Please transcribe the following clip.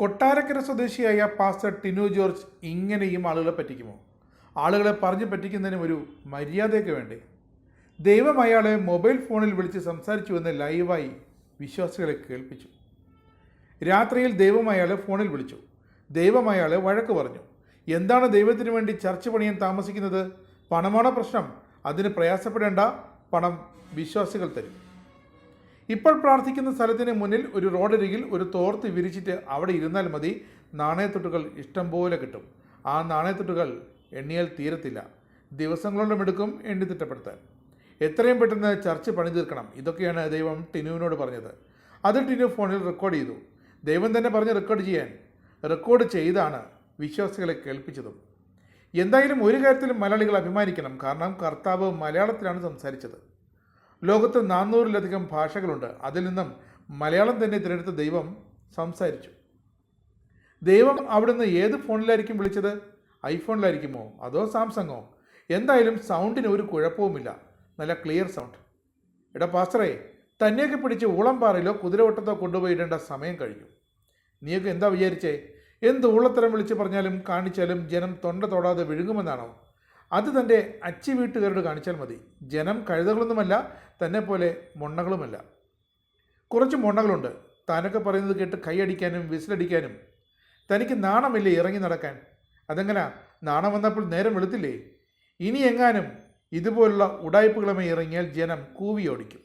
കൊട്ടാരക്കര സ്വദേശിയായ pastor Tinu George ഇങ്ങനെയും ആളുകളെ പറ്റിക്കുമോ? ആളുകളെ പറഞ്ഞു പറ്റിക്കുന്നതിനും ഒരു മര്യാദയൊക്കെ വേണ്ടേ? ദൈവം അയാളെ മൊബൈൽ ഫോണിൽ വിളിച്ച് സംസാരിച്ചുവെന്ന് ലൈവായി വിശ്വാസികളെ കേൾപ്പിച്ചു. രാത്രിയിൽ ദൈവം അയാളെ ഫോണിൽ വിളിച്ചു. ദൈവം അയാളെ വഴക്ക് പറഞ്ഞു. എന്താണ് ദൈവത്തിന് വേണ്ടി ചർച്ച പണിയാൻ താമസിക്കുന്നത്? പണമാണോ പ്രശ്നം? അതിന് പ്രയാസപ്പെടേണ്ട, പണം വിശ്വാസികൾ തരും. ഇപ്പോൾ പ്രാർത്ഥിക്കുന്ന സ്ഥലത്തിന് മുന്നിൽ ഒരു റോഡരികിൽ ഒരു തോർത്ത് വിരിച്ചിട്ട് അവിടെ ഇരുന്നാൽ മതി. നാണയത്തുട്ടുകൾ ഇഷ്ടം പോലെ കിട്ടും. ആ നാണയത്തുട്ടുകൾ എണ്ണിയാൽ തീരത്തില്ല. ദിവസങ്ങളോളം എടുക്കും എണ്ണി തിട്ടപ്പെടുത്താൻ. എത്രയും പെട്ടെന്ന് ചർച്ച് പണി തീർക്കണം. ഇതൊക്കെയാണ് ദൈവം ടിനുവിനോട് പറഞ്ഞത്. അത് ടിനു ഫോണിൽ റെക്കോർഡ് ചെയ്തു. ദൈവം തന്നെ പറഞ്ഞ് റെക്കോർഡ് ചെയ്താണ് വിശ്വാസികളെ കേൾപ്പിച്ചതും. എന്തായാലും ഒരു കാര്യത്തിലും മലയാളികൾ അഭിമാനിക്കണം. കാരണം കർത്താവ് മലയാളത്തിലാണ് സംസാരിച്ചത്. ലോകത്ത് 400-ലധികം ഭാഷകളുണ്ട്. അതിൽ നിന്നും മലയാളം തന്നെ തിരഞ്ഞെടുത്ത ദൈവം സംസാരിച്ചു. ദൈവം അവിടുന്ന് ഏത് ഫോണിലായിരിക്കും വിളിച്ചത്? ഐഫോണിലായിരിക്കുമോ അതോ സാംസങ്ങോ? എന്തായാലും സൗണ്ടിന് ഒരു കുഴപ്പവുമില്ല. നല്ല ക്ലിയർ സൗണ്ട്. എടാ പാസ്റ്ററേ, തന്നെയൊക്കെ പിടിച്ച് ഊളംപാറയിലോ കുതിരവട്ടത്തോ കൊണ്ടുപോയി ഇടേണ്ട സമയം കഴിഞ്ഞു. നീയൊക്കെ എന്താ വിചാരിച്ചേ? എന്ത് ഊളത്തരം വിളിച്ച് പറഞ്ഞാലും കാണിച്ചാലും ജനം തൊണ്ട തൊടാതെ വിഴുങ്ങുമെന്നാണോ? അത് തൻ്റെ അച്ചി വീട്ടുകാരോട് കാണിച്ചാൽ മതി. ജനം കഴുതകളൊന്നുമല്ല, തന്നെ പോലെ മൊണ്ണകളുമല്ല. കുറച്ച് മൊണ്ണകളുണ്ട്. താനൊക്കെ പറയുന്നത് കേട്ട് കൈയടിക്കാനും വിസിലടിക്കാനും. തനിക്ക് നാണമില്ലേ ഇറങ്ങി നടക്കാൻ? അതെങ്ങനാ? നാണം വന്നപ്പോൾ നേരം വെളുത്തില്ലേ? ഇനി എങ്ങാനും ഇതുപോലുള്ള ഉടായ്പകളുമായി ഇറങ്ങിയാൽ ജനം കൂവിയോടിക്കും.